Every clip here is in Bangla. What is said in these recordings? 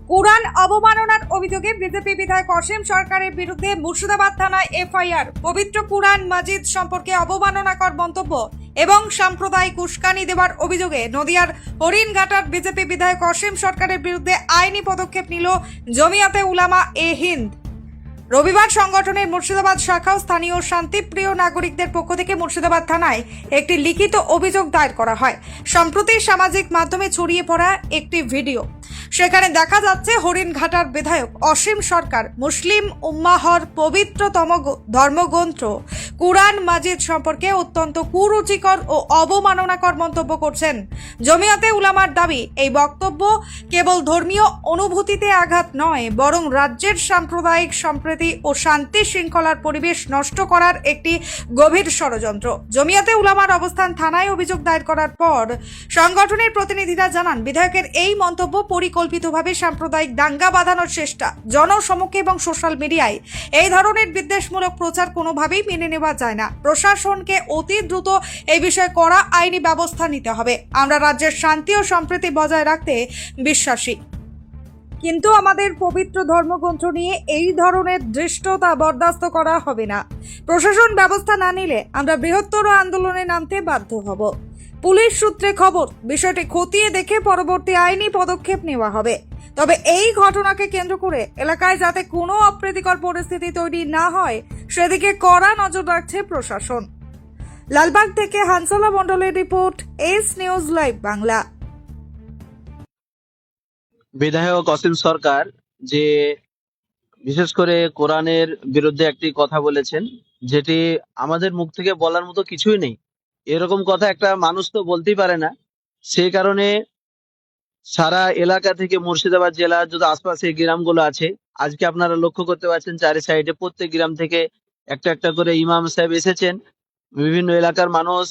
কুরআন অবমাননার অভিযোগে বিজেপি বিধায়ক অসীম সরকারের বিরুদ্ধে মুর্শিদাবাদ থানায় এফআইআর। পবিত্র কুরআন মাজিদ সম্পর্কে অবমাননাকর মন্তব্য এবং সাম্প্রদায়িক উস্কানি দেওয়ার অভিযোগে নদিয়ার হরিণঘাটার বিজেপি বিধায়ক অসীম সরকারের বিরুদ্ধে আইনি পদক্ষেপ নিল জমিয়াতে উলামা এ হিন্দ। রবিবার সংগঠনের মুর্শিদাবাদ শাখা ও স্থানীয় শান্তিপ্রিয় নাগরিকদের পক্ষ থেকে মুর্শিদাবাদ থানায় একটি লিখিত অভিযোগ দায়ের করা হয়। সম্প্রতি সামাজিক মাধ্যমে ছড়িয়ে পড়া একটি ভিডিও, সেখানে দেখা যাচ্ছে হরিণঘাটার বিধায়ক অসীম সরকার মুসলিম উম্মাহর পবিত্রতম ধর্মগ্রন্থ কুরআন মাজিদ সম্পর্কে অত্যন্ত কুরুচিকর ও অবমাননাকর মন্তব্য করছেন। জমিয়াতে উলামার দাবি, এই বক্তব্য কেবল ধর্মীয় অনুভূতিতে আঘাত নয়, বরং রাজ্যের সাম্প্রদায়িক সম্প্রীতি ও শান্তি শৃঙ্খলার পরিবেশ নষ্ট করার একটি গভীর ষড়যন্ত্র। জমিয়াতে উলামার অবস্থান থানায় অভিযোগ দায়ের করার পর সংগঠনের প্রতিনিধিরা জানান, বিধায়কের এই মন্তব্য পরিকল্পিতভাবে সাম্প্রদায়িক দাঙ্গা বাঁধানোর চেষ্টা। জনসমক্ষে এবং সোশ্যাল মিডিয়ায় এই ধরনের বিদ্বেষমূলক প্রচার কোনোভাবেই মেনে নেওয়া যায় না। প্রশাসনকে অতি দ্রুত এই বিষয়ে কড়া আইনি ব্যবস্থা নিতে হবে। আমরা রাজ্যের শান্তি ও সম্প্রীতি বজায় রাখতে বিশ্বাসী, কিন্তু আমাদের পবিত্র ধর্মগ্রন্থ নিয়ে এই ধরনের ধৃষ্টতা বরদাস্ত করা হবে না। প্রশাসন ব্যবস্থা না নিলে আমরা বৃহত্তর আন্দোলনে নামতে বাধ্য হব। পুলিশ সূত্রে খবর, বিষয়টি খতিয়ে দেখে পরবর্তী আইনি পদক্ষেপ নেওয়া হবে। তবে এই ঘটনাকে কেন্দ্র করে এলাকায় যাতে কোনো অপ্রীতিকর পরিস্থিতি তৈরি না হয় সেদিকে কড়া নজর রাখছে প্রশাসন। লালবাগ থেকে হানসালা মণ্ডলের report, S news live Bangla. বিধায়ক অসীম সরকার যে বিশেষ করে কোরআনের বিরুদ্ধে একটি কথা বলেছেন, যেটি আমাদের মুখ থেকে বলার মতো কিছুই নেই। এরকম কথা একটা মানুষ তো বলতেই পারে না। সেই কারণে সারা এলাকা থেকে মুর্শিদাবাদ জেলার যত আশপাশে গ্রামগুলো আছে, আজকে আপনারা লক্ষ্য করতে পারছেন চারি সাইডে প্রত্যেক গ্রাম থেকে একটা একটা করে ইমাম সাহেব এসেছেন। বিভিন্ন এলাকার মানুষ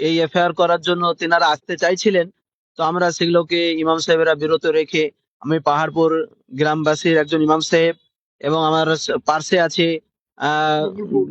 এই এফআইআর করার জন্য তেনারা আসতে চাইছিলেন, তো আমরা সেগুলোকে ইমাম সাহেবেরা বিরত রেখে, আমি পাহাড়পুর গ্রামবাসীর একজন ইমাম সাহেব এবং আমার পাশে আছে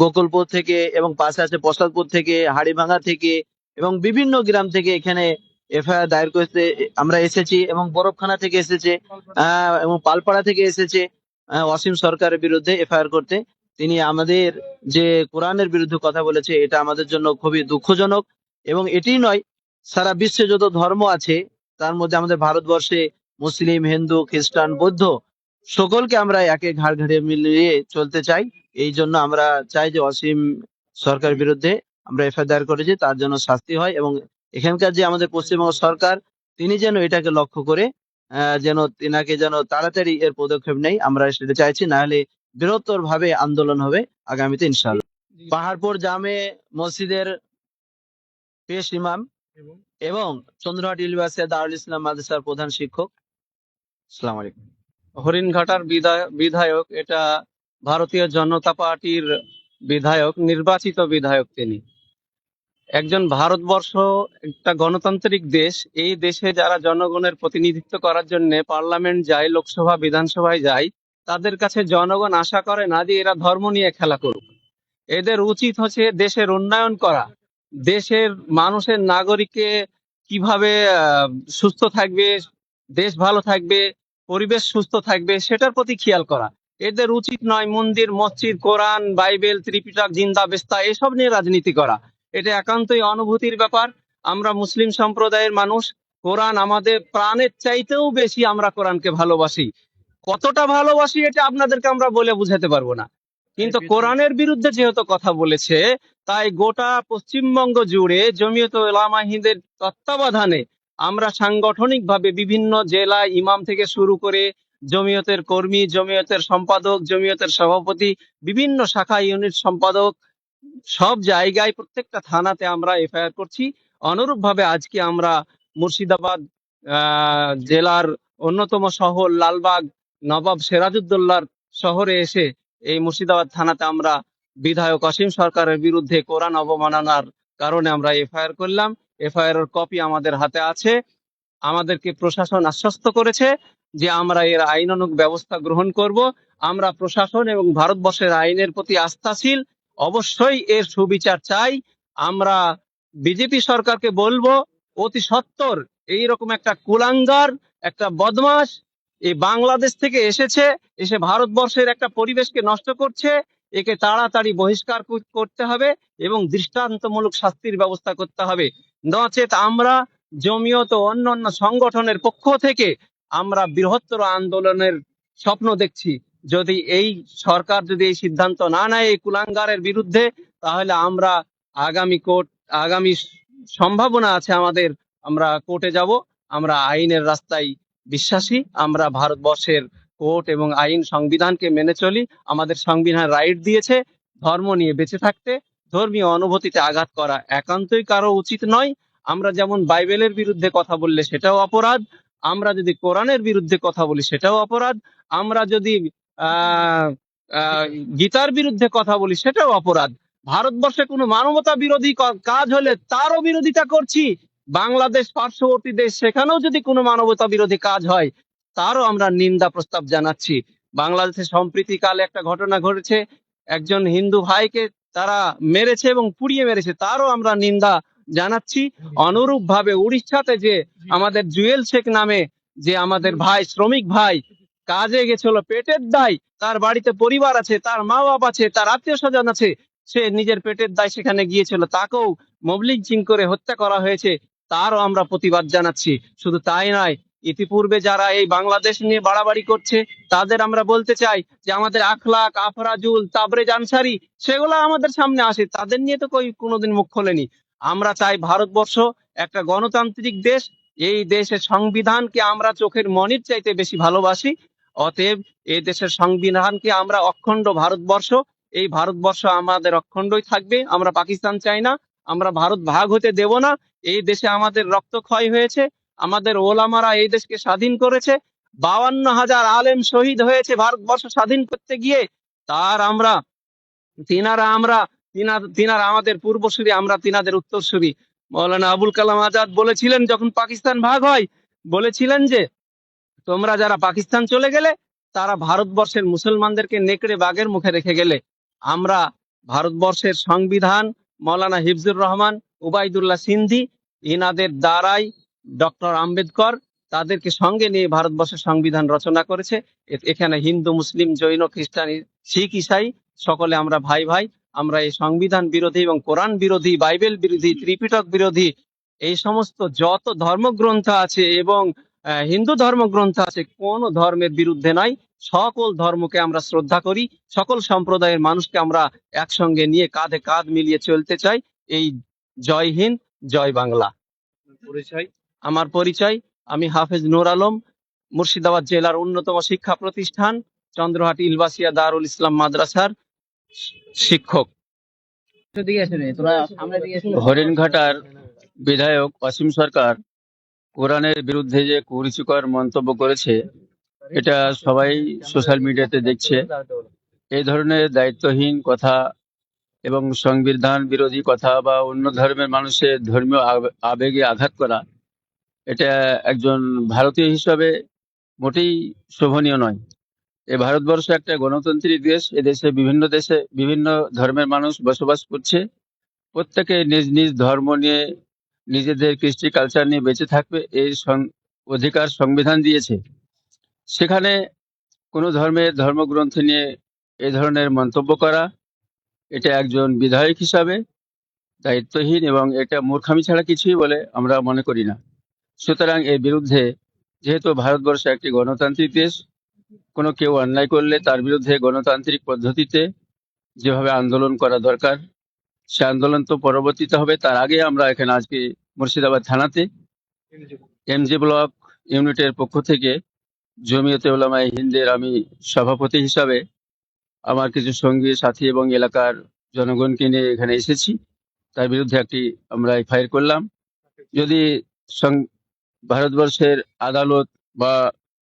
গোকুলপুর থেকে এবং পাশে আছে প্রসাদপুর থেকে, হাড়িভাঙা থেকে এবং বিভিন্ন গ্রাম থেকে এখানে এফআইআর দায়ের করতে আমরা এসেছি এবং বরফখানা থেকে এসেছে এবং পালপাড়া থেকে এসেছে অসীম সরকারের বিরুদ্ধে এফআইআর করতে। তিনি আমাদের যে কোরআনের বিরুদ্ধে কথা বলেছে, এটা আমাদের জন্য খুবই দুঃখজনক। এবং এটি নয়, সারা বিশ্বে যত ধর্ম আছে তার মধ্যে আমাদের ভারতবর্ষে মুসলিম, হিন্দু, খ্রিস্টান, বৌদ্ধ সকলকে আমরা একে ঘাড় ঘাড়ে মিলিয়ে চলতে চাই। এই জন্য আমরা চাই যে অসীম সরকারের বিরুদ্ধে আমরা এফআইআর দায়ের করেছি, তার জন্য শাস্তি হয় এবং এখানকার যে আমাদের পশ্চিমবঙ্গ সরকার, তিনি যেন এটাকে লক্ষ্য করে তিনাকে যেন তাড়াতাড়ি এর পদক্ষেপ নেই, আমরা সেটা চাইছি। না হলে বৃহত্তর ভাবে আন্দোলন হবে আগামীতে ইনশাআল্লাহ। পাহাড়পুর জামে মসজিদের পেশ ইমাম এবং চন্দ্রহাট ইউনিভার্সিটি দারুল ইসলাম মাদ্রাসার প্রধান শিক্ষক। আসসালামু আলাইকুম। হরিণঘাটার বিধায়ক, এটা ভারতীয় জনতা পার্টির বিধায়ক, নির্বাচিত বিধায়ক। তিনি একজন, ভারতবর্ষ একটা গণতান্ত্রিক দেশ। এই দেশে যারা জনগণের প্রতিনিধিত্ব করার জন্য পার্লামেন্ট যায়, লোকসভা, বিধানসভায় যায়, তাদের কাছে জনগণ আশা করে না যে এরা ধর্ম নিয়ে খেলা করুক। এদের উচিত হচ্ছে দেশের উন্নয়ন করা, দেশের মানুষের নাগরিককে কিভাবে সুস্থ থাকবে, দেশ ভালো থাকবে, পরিবেশ সুস্থ থাকবে, সেটার প্রতি খেয়াল করা। এদের উচিত নয় মন্দির, মসজিদ, কোরআন, বাইবেল, ত্রিপিটক, জিন্দা বেস্তা এসব নিয়ে রাজনীতি করা। এটা একান্তই অনুভূতির ব্যাপার। আমরা মুসলিম সম্প্রদায়ের মানুষ, কোরআন আমাদের প্রাণের চাইতেও বেশি আমরা কোরআনকে ভালোবাসি। কতটা ভালোবাসি এটা আপনাদেরকে আমরা বলে বুঝাতে পারবো না। কিন্তু কোরআনের বিরুদ্ধে যেহেতু কথা বলেছে, তাই গোটা পশ্চিমবঙ্গ জুড়ে জমিয়তে উলামা হিন্দের তত্ত্বাবধানে আমরা সাংগঠনিক ভাবে বিভিন্ন জেলায় ইমাম থেকে শুরু করে জমিয়তের কর্মী, জমিয়তের সম্পাদক, জমিয়তের সভাপতি, বিভিন্ন শাখা ইউনিট সম্পাদক, সব জায়গায় প্রত্যেকটা থানাতে আমরা এফআইআর করছি। অনুরূপ ভাবে আজকে আমরা মুর্শিদাবাদ জেলার অন্যতম শহর লালবাগ নবাব সিরাজউদ্দৌলার শহরে এসে এই মুর্শিদাবাদ থানাতে আমরা বিধায়ক অসীম সরকারের বিরুদ্ধে কোরআন অবমাননার কারণে আমরা এফআইআর করলাম। এফআইআর এর কপি আমাদের হাতে আছে। আমাদেরকে প্রশাসন আশ্বস্ত করেছে যে আমরা এর আইনানুগ ব্যবস্থা গ্রহণ করব। আমরা প্রশাসন এবং ভারতবর্ষের আইনের প্রতি আস্থাশীল, অবশ্যই এর সুবিচার চাই। আমরা বিজেপি সরকারকে বলবো অতি সত্বর এইরকম একটা কুলাঙ্গার, একটা বদমাশ এই বাংলাদেশ থেকে এসে ভারতবর্ষের একটা পরিবেশকে নষ্ট করছে। একে তাড়াতাড়ি বহিষ্কার করতে হবে এবং দৃষ্টান্তমূলক শাস্তির ব্যবস্থা করতে হবে। নচেত আমরা জমিয়ত ও অন্যান্য সংগঠনের পক্ষ থেকে আমরা বৃহত্তর আন্দোলনের স্বপ্ন দেখছি। যদি এই সরকার যদি এই সিদ্ধান্ত না নেয় এই কুলাঙ্গারের বিরুদ্ধে, তাহলে আমরা আগামী সম্ভাবনা আছে আমাদের, আমরা কোর্টে যাব। আমরা আইনের রাস্তায় বিশ্বাসী। আমরা ভারতবর্ষের কোর্ট এবং আইন সংবিধানকে মেনে চলি। আমাদের সংবিধান রাইট দিয়েছে ধর্ম নিয়ে বেঁচে থাকতে। ধর্মীয় অনুভূতিতে আঘাত করা একান্তই কারো উচিত নয়। আমরা যেমন বাইবেলের বিরুদ্ধে কথা বললে সেটাও অপরাধ, আমরা যদি কোরআনের বিরুদ্ধে কথা বলি সেটাও অপরাধ, আমরা যদি আহ আহ, গীতার বিরুদ্ধে কথা বলি সেটাও অপরাধ। ভারতবর্ষে কোনো মানবতা বিরোধী কাজ হলে তারও বিরোধিতা করছি। বাংলাদেশ পার্শ্ববর্তী দেশ, সেখানেও যদি কোনো মানবতা বিরোধী কাজ হয় তারও আমরা নিন্দা প্রস্তাব জানাচ্ছি। বাংলাদেশে সম্প্রীতিকালে একটা ঘটনা ঘটেছে, একজন হিন্দু ভাইকে তারা মেরেছে এবং পুড়িয়ে মেরেছে, তারও আমরা নিন্দা জানাচ্ছি। অনুরূপ ভাবে উড়িষ্যাতে যে আমাদের জুয়েল শেখ নামে যে আমাদের ভাই, শ্রমিক ভাই, কাজে গেছিল পেটের দায়, তার বাড়িতে পরিবার আছে, তার মা বাবা আছে, তার আত্মীয় স্বজন আছে, সে নিজের পেটের দায় সেখানে গিয়েছিল, তাকেও মবলিঞ্চিং করে হত্যা করা হয়েছে, তারও আমরা প্রতিবাদ জানাচ্ছি। শুধু তাই নয়, ইতিপূর্বে যারা এই বাংলাদেশ নিয়ে বাড়াবাড়ি করছে তাদের আমরা বলতে চাই যে আমাদের আখলাক, আফরাজুল, তাবরেজ আনসারি সেগুলো আমাদের সামনে আসে, তাদের নিয়ে তো কোনোদিন মুখ খোলেনি। আমরা চাই ভারতবর্ষ একটা গণতান্ত্রিক দেশ। এই দেশের সংবিধানকে আমরা চোখের মনির চাইতে বেশি ভালোবাসি। অতএব এই দেশের সংবিধানকে আমরা অখণ্ড ভারতবর্ষ, এই ভারতবর্ষ আমাদের অখণ্ডই থাকবে। আমরা পাকিস্তান চাই না, আমরা ভারত ভাগ হতে দেব না। এই দেশে আমাদের রক্তক্ষয় হয়েছে, আমাদের ওলামারা এই দেশকে স্বাধীন করেছে, 52,000 আলেম শহীদ হয়েছে ভারতবর্ষ স্বাধীন করতে গিয়ে। তার আমরা তিনারা আমাদের পূর্বসূরি, আমরা তিনাদের উত্তরসূরি। মৌলানা আবুল কালাম আজাদ বলেছিলেন যখন পাকিস্তান ভাগ হয়, বলেছিলেন যে তোমরা যারা পাকিস্তান চলে গেলে তারা ভারতবর্ষের মুসলমানদেরকে নেকড়ে বাঘের মুখে রেখে গেলে। আমরা ভারতবর্ষের সংবিধান মৌলানা হিফজুর রহমান, উবাইদুল্লাহ সিন্ধি, ইনাদের দ্বারাই ডক্টর আম্বেদকর তাদেরকে সঙ্গে নিয়ে ভারতবর্ষের সংবিধান রচনা করেছে। এখানে হিন্দু, মুসলিম, জৈন, খ্রিস্টান, শিখ, ইসাই সকলে আমরা ভাই ভাই। আমরা এই সংবিধান বিরোধী এবং কোরআন বিরোধী, বাইবেল বিরোধী, ত্রিপিটক বিরোধী এই সমস্ত যত ধর্মগ্রন্থ আছে এবং হিন্দু ধর্মগ্রন্থ আছে, কোন ধর্মের বিরুদ্ধে নয়। সকল ধর্মকে আমরা শ্রদ্ধা করি, সকল সম্প্রদায়ের মানুষকে আমরা একসঙ্গে নিয়ে কাঁধে কাঁধ মিলিয়ে চলতে চাই। এই জয় হিন্দ, জয় বাংলা। আমার পরিচয়, আমি হাফেজ নূর আলম, মুর্শিদাবাদ জেলার অন্যতম শিক্ষা প্রতিষ্ঠান চন্দ্রহাটি ইলবাসিয়া দারুল ইসলাম মাদ্রাসার শিক্ষক। হরিণঘাটার বিধায়ক অসীম সরকার কোরআনের বিরুদ্ধে যে কুরুচিকর মন্তব্য করেছে, এটা সবাই সোশ্যাল মিডিয়াতে দেখছে। এই ধরনের দায়িত্বহীন কথা এবং সংবিধান বিরোধী কথা বা অন্য ধর্মের মানুষের ধর্মীয় আবেগে আঘাত করা, এটা একজন ভারতীয় হিসাবে মোটেই শোভনীয় নয়। এই ভারতবর্ষ একটা গণতান্ত্রিক দেশ। দেশে বিভিন্ন ধর্মের মানুষ বসবাস করছে। প্রত্যেকে নিজ নিজ ধর্ম নিয়ে, নিজেদের কৃষ্টি কালচার নিয়ে বেঁচে থাকবে, এই অধিকার সংবিধান দিয়েছে। সেখানে কোনো ধর্মগ্রন্থ নিয়ে এই ধরনের মন্তব্য করা, এটা একজন বিধায়ক হিসাবে দায়িত্বহীন এবং এটা মূর্খামি ছাড়া কিছুই বলে আমরা মনে করি না। সুতরাং এর বিরুদ্ধে, যেহেতু ভারতবর্ষ একটি গণতান্ত্রিক দেশ, কোনো কেউ অন্যায় করলে তার বিরুদ্ধে গণতান্ত্রিক পদ্ধতিতে যেভাবে আন্দোলন করা দরকার, সে আন্দোলন তো পরবর্তীতে হবে। তার আগে আমরা এখানে আজকে মুর্শিদাবাদ থানাতে এমজি ব্লক ইউনিটের পক্ষ থেকে জমিয়তে উলামায়ে হিন্দের আমি সভাপতি হিসাবে আমার কিছু সঙ্গী সাথী এবং এলাকার জনগণকে নিয়ে এখানে এসেছি। তার বিরুদ্ধে একটি আমরা এফআইআর করলাম। যদি ভারতবর্ষের আদালত বা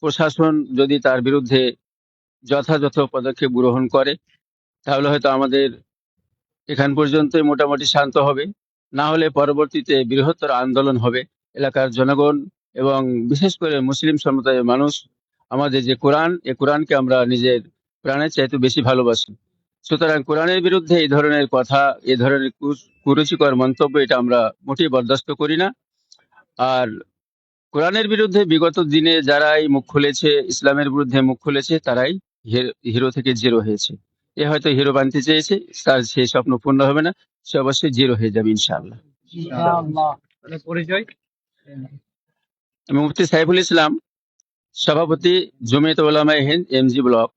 প্রশাসন যদি তার বিরুদ্ধে যথাযথ পদক্ষেপ গ্রহণ করে, তাহলে হয়তো আমাদের এখান পর্যন্তই মোটামুটি শান্ত হবে। না হলে পরবর্তীতে বৃহত্তর আন্দোলন হবে। এলাকার জনগণ এবং বিশেষ করে মুসলিম সম্প্রদায়ের মানুষ আমাদের যে কোরআন, এই কোরআনকে আমরা নিজের প্রাণের চাইতে বেশি ভালোবাসি। সুতরাং কোরআনের বিরুদ্ধে এই ধরনের কথা, এই ধরনের কুরুচিকর মন্তব্য, এটা আমরা মোটেই বরদাস্ত করি না। আর কোরআনের বিরুদ্ধে বিগত দিনে যারাই মুখ খুলেছে, ইসলামের বিরুদ্ধে মুখ খুলেছে, তারাই হিরো থেকে জিরো হয়েছে। এ হয়তো হিরো বানতে চেয়েছে, তার সেই স্বপ্ন পূর্ণ হবে না, সে অবশ্যই জিরো হয়ে যাবে ইনশাআল্লাহ। পরিচয়? আমি মুফতি সাইফুল ইসলাম, সভাপতি জমিয়ত উলামায়ে হিন্দ এমজি ব্লক।